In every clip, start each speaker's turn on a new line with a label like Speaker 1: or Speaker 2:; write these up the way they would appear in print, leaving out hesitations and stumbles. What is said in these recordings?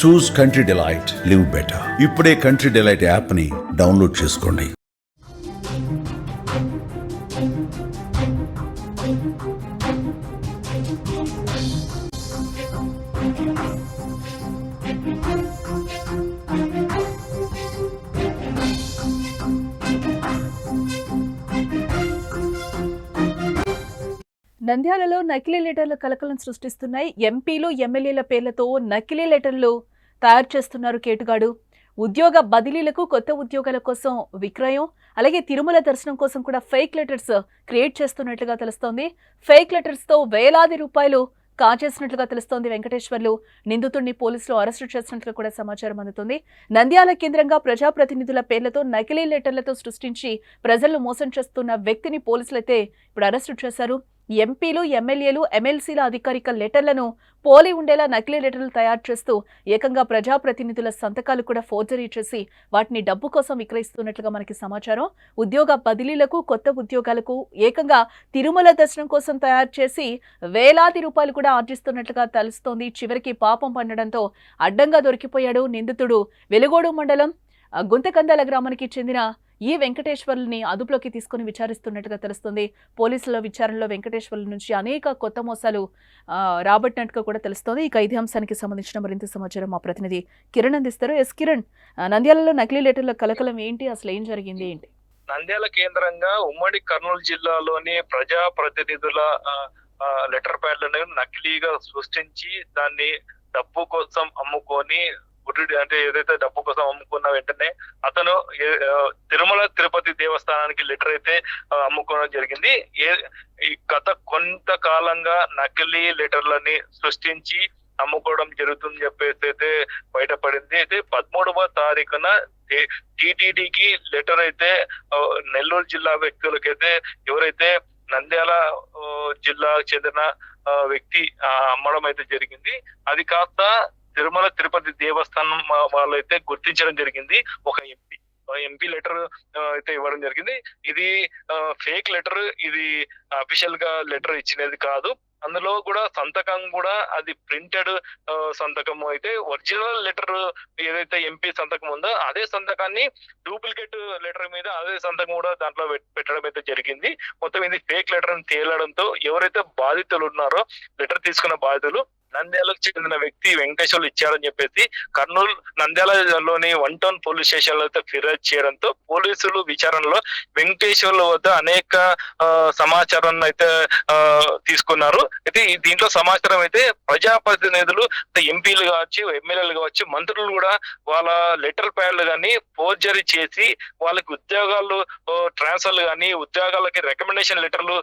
Speaker 1: చూస్ country delight, live better. ఇప్పుడే country delight app ని download చేసుకోండి.
Speaker 2: నంద్యాలలో నకిలీ లెటర్ల కలకలం సృష్టిస్తున్నాయి. ఎంపీలు ఎమ్మెల్యేల పేర్లతో నకిలీ లెటర్లు తయారు చేస్తున్నారు కేటుగాడు. ఉద్యోగ బదిలీలకు, కొత్త ఉద్యోగాల కోసం విక్రయం, అలాగే తిరుమల దర్శనం కోసం కూడా ఫేక్ లెటర్స్ క్రియేట్ చేస్తున్నట్లుగా తెలుస్తోంది. ఫేక్ లెటర్స్ తో వేలాది రూపాయలు కాజేసినట్లుగా తెలుస్తోంది. వెంకటేశ్వర్లు నిందితుడిని పోలీసులు అరెస్టు చేసినట్లుగా కూడా సమాచారం అందుతుంది. నంద్యాల కేంద్రంగా ప్రజాప్రతినిధుల పేర్లతో నకిలీ లెటర్లతో సృష్టించి ప్రజలను మోసం చేస్తున్న వ్యక్తిని పోలీసులైతే ఇప్పుడు అరెస్టు చేశారు. ఎంపీలు, ఎమ్మెల్యేలు, ఎమ్మెల్సీల అధికారిక లెటర్లను పోలి ఉండేలా నకిలీ లెటర్లు తయారు చేస్తూ ఏకంగా ప్రజాప్రతినిధుల సంతకాలు కూడా ఫోర్జరీ చేసి వాటిని డబ్బు కోసం విక్రయిస్తున్నట్లుగా మనకి సమాచారం. ఉద్యోగ బదిలీలకు, కొత్త ఉద్యోగాలకు ఏకంగా తిరుమల దర్శనం కోసం తయారు చేసి వేలాది రూపాయలు కూడా ఆర్జిస్తున్నట్లుగా తెలుస్తోంది. చివరికి పాపం పండడంతో అడ్డంగా దొరికిపోయాడు నిందితుడు. వెలుగోడు మండలం గుంతకందాల గ్రామానికి చెందిన ఈ వెంకటేశ్వర్లని అదుపులోకి తీసుకుని విచారిస్తున్నట్టుగా తెలుస్తుంది. పోలీసుల విచారణలో వెంకటేశ్వర్ల నుంచి అనేక కొత్త మోసాలు రాబట్టినట్టుగా కూడా తెలుస్తోంది. ఇక ఇదే అంశానికి సంబంధించిన మరింత సమాచారం మా ప్రతినిధి కిరణ్ అందిస్తారు. ఎస్ కిరణ్, నంద్యాలలో నకిలీ లెటర్ల కలకలం ఏంటి, అసలు ఏం జరిగింది ఏంటి?
Speaker 3: నంద్యాల కేంద్రంగా ఉమ్మడి కర్నూలు జిల్లాలోని ప్రజాప్రతినిధుల లెటర్ ప్యాడ్లను నకిలీగా సృష్టించి దాన్ని డబ్బు కోసం అమ్ముకొని అంటే ఏదైతే డబ్బు కోసం అమ్ముకున్న వెంటనే అతను తిరుమల తిరుపతి దేవస్థానానికి లెటర్ అయితే అమ్ముకోవడం జరిగింది. గత కొంతకాలంగా నకిలీ లెటర్లని సృష్టించి అమ్ముకోవడం జరుగుతుందని చెప్పేసి అయితే బయటపడింది. అయితే 13వ తారీఖున టిటిడికి లెటర్ అయితే నెల్లూరు జిల్లా వ్యక్తులకైతే ఎవరైతే నంద్యాల జిల్లాకు చెందిన వ్యక్తి అమ్మడం అయితే జరిగింది. అది కాస్త తిరుమల తిరుపతి దేవస్థానం వాళ్ళైతే గుర్తించడం జరిగింది. ఒక ఎంపీ లెటర్ అయితే ఇవ్వడం జరిగింది. ఇది ఫేక్ లెటర్, ఇది అఫీషియల్ గా లెటర్ ఇచ్చినది కాదు. అందులో కూడా సంతకం కూడా అది ప్రింటెడ్ సంతకం అయితే, ఒరిజినల్ లెటర్ ఏదైతే ఎంపీ సంతకం ఉందో అదే సంతకాన్ని డూప్లికేట్ లెటర్ మీద అదే సంతకం కూడా దాంట్లో పెట్టడం అయితే జరిగింది. మొత్తం ఇది ఫేక్ లెటర్ అని తేలడంతో ఎవరైతే బాధితులు ఉన్నారో, లెటర్ తీసుకున్న బాధితులు నంద్యాలకు చెందిన వ్యక్తి వెంకటేశ్వర్లు ఇచ్చారని చెప్పేసి కర్నూలు నంద్యాలలోని 1 టౌన్ పోలీస్ స్టేషన్ లో అయితే ఫిర్యాదు చేయడంతో పోలీసులు విచారణలో వెంకటేశ్వర్ల వద్ద అనేక సమాచారాన్ని అయితే తీసుకున్నారు. అయితే దీంట్లో సమాచారం అయితే ప్రజాప్రతినిధులు, ఎంపీలు కావచ్చు, ఎమ్మెల్యేలు కావచ్చు, మంత్రులు కూడా వాళ్ళ లెటర్ ప్యాడ్లు కానీ ఫోర్జరీ చేసి వాళ్ళకి ఉద్యోగాలు ట్రాన్స్ఫర్లు కానీ, ఉద్యోగాలకి రికమెండేషన్ లెటర్లు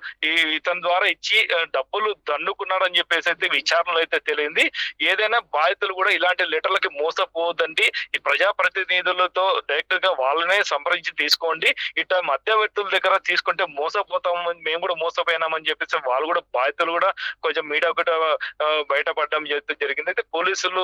Speaker 3: ఇతని ద్వారా ఇచ్చి డబ్బులు దండుకున్నారని చెప్పేసి అయితే విచారణలో అయితే తెలియంది. ఏదైనా బాధితులు కూడా ఇలాంటి లెటర్లకి మోసపోవద్దండి. ఈ ప్రజాప్రతినిధులతో డైరెక్ట్ గా వాళ్ళనే సంప్రదించి తీసుకోండి. ఇట్లా మధ్యవర్తుల దగ్గర తీసుకుంటే మోసపోతాం, మేము కూడా మోసపోయినామని చెప్పేసి వాళ్ళు కూడా బాధితులు కూడా కొంచెం మీడియా కూడా బయటపడడం జరిగింది. అయితే పోలీసులు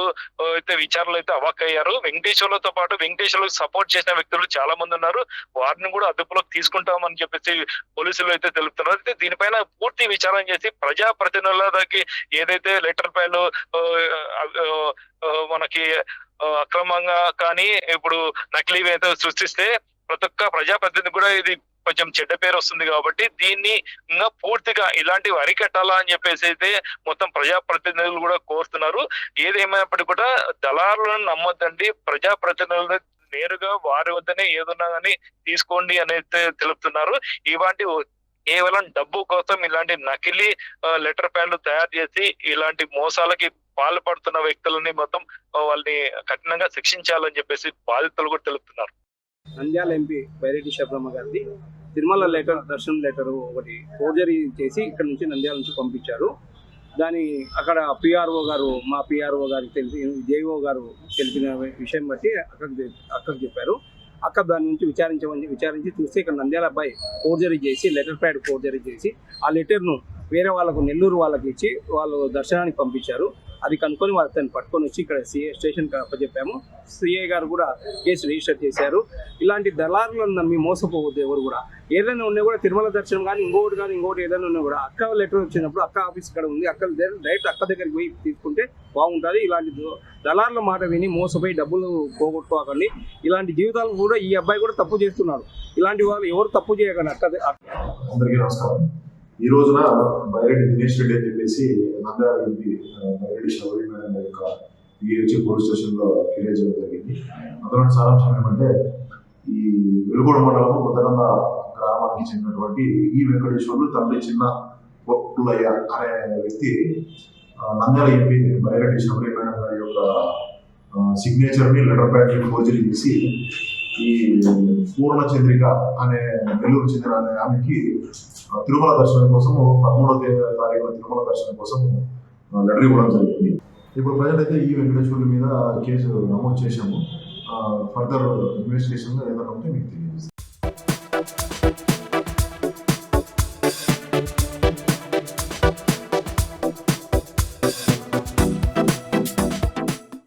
Speaker 3: అయితే విచారణలో అయితే అవాక్కయ్యారు. వెంకటేశ్వర్లతో పాటు వెంకటేశ్వర్లకు సపోర్ట్ చేసిన వ్యక్తులు చాలా మంది ఉన్నారు. వారిని కూడా అదుపులోకి తీసుకుంటామని చెప్పేసి పోలీసులు అయితే తెలుపుతున్నారు. అయితే దీనిపైన పూర్తి విచారణ చేసి ప్రజాప్రతినిధులకి ఏదైతే లెటర్ ప్యాడ్లు మనకి అక్రమంగా కానీ ఇప్పుడు నకిలీ అయితే సృష్టిస్తే ప్రతి ఒక్క ప్రజాప్రతినిధి కూడా ఇది కొంచెం చెడ్డ పేరు వస్తుంది. కాబట్టి దీన్ని ఇంకా పూర్తిగా ఇలాంటివి అరికట్టాలా అని చెప్పేసి అయితే మొత్తం ప్రజాప్రతినిధులు కూడా కోరుతున్నారు. ఏదేమైనప్పటికీ కూడా దళారులను నమ్మొద్దండి, ప్రజాప్రతినిధులు నేరుగా వారి వద్దనే ఏదున్నా కానీ తీసుకోండి అనేది తెలుపుతున్నారు. ఇలాంటి కేవలం డబ్బు కోసం ఇలాంటి నకిలీ లెటర్ ప్యాడ్లు తయారు చేసి ఇలాంటి మోసాలకి పాల్పడుతున్న వ్యక్తులని మొత్తం వాళ్ళని కఠినంగా శిక్షించాలని చెప్పేసి బాధితులు కూడా తెలుపుతున్నారు.
Speaker 4: నంద్యాల ఎంపీ బైరెడ్డి శివబ్రహ్మ గారిది తిరుమల లెటర్, దర్శనం లెటర్ ఒకటి ఫోర్జరీ చేసి ఇక్కడ నుంచి నంద్యాల నుంచి పంపించారు. దాని అక్కడ పిఆర్ఓ గారు, మా పిఆర్ఓ గారికి తెలిసి జేఓ గారు తెలిపిన విషయం బట్టి అక్కడికి చెప్పారు. అక్క దాని నుంచి విచారించి చూస్తే ఇక్కడ నంద్యాల అబ్బాయి ఫోర్జరీ చేసి లెటర్ ప్యాడ్ ఫోర్జరీ చేసి ఆ లెటర్ను వేరే వాళ్ళకు, నెల్లూరు వాళ్ళకి ఇచ్చి వాళ్ళు దర్శనానికి పంపించారు. అది కనుక్కొని అతన్ని పట్టుకొని వచ్చి ఇక్కడ సిఐ స్టేషన్కి అప్పచెప్పాము. సిఐ గారు కూడా కేసు రిజిస్టర్ చేశారు. ఇలాంటి దళారులను నమ్మి మోసపోవద్దు ఎవరు కూడా. ఏదైనా ఉన్నా కూడా తిరుమల దర్శనం కానీ ఇంకోటి ఏదైనా ఉన్నా కూడా అక్క లెటర్ వచ్చినప్పుడు అక్క ఆఫీస్ ఇక్కడ ఉంది, అక్క డైరెక్ట్ అక్క దగ్గరికి పోయి తీసుకుంటే బాగుంటుంది. ఇలాంటి దళారుల మాట విని మోసపోయి డబ్బులు పోగొట్టుకోకండి. ఇలాంటి జీవితాలు కూడా ఈ అబ్బాయి కూడా తప్పు చేస్తున్నాడు. ఇలాంటి వాళ్ళు ఎవరు తప్పు చేయకండి.
Speaker 5: అందరికీ నమస్కారం. ఈ రోజున బైరెడ్డి దినేష్ రెడ్డి అని చెప్పేసి నంద్యాల ఎంపీ బైరెడ్డి శబరి మేడం యొక్క పిహెచ్ పోలీస్ స్టేషన్లో ఫిర్యాదు చేయడం జరిగింది. అందులోని సారాంశం ఏమంటే, ఈ వెలుగొండ మండలం కొత్తగంద గ్రామానికి చెందినటువంటి ఈ వెంకటేశ్వర్లు తండ్రి చిన్న పుల్లయ్య అనే వ్యక్తి నంద్యాల ఎంపీ బైరెడ్డి శబరి మేడం గారి యొక్క సిగ్నేచర్ని లెటర్ ప్యాడ్ ఫోర్జరీ చేసి ఈ పూర్ణ చంద్రిక అనే నెల్లూరు చెందిన అనే ఆమెకి తిరుమల దర్శనం కోసము 13వ తారీఖున తిరుమల దర్శనం కోసం లెటర్ ఇవ్వడం జరిగింది. ఇప్పుడు ప్రజెంట్ అయితే ఈ వెంకటేశ్వర్ల మీద కేసు నమోదు చేశాము. ఫర్దర్ ఇన్వెస్టిగేషన్ ఏదైనా ఉంటే మీకు తెలియజేస్తాం.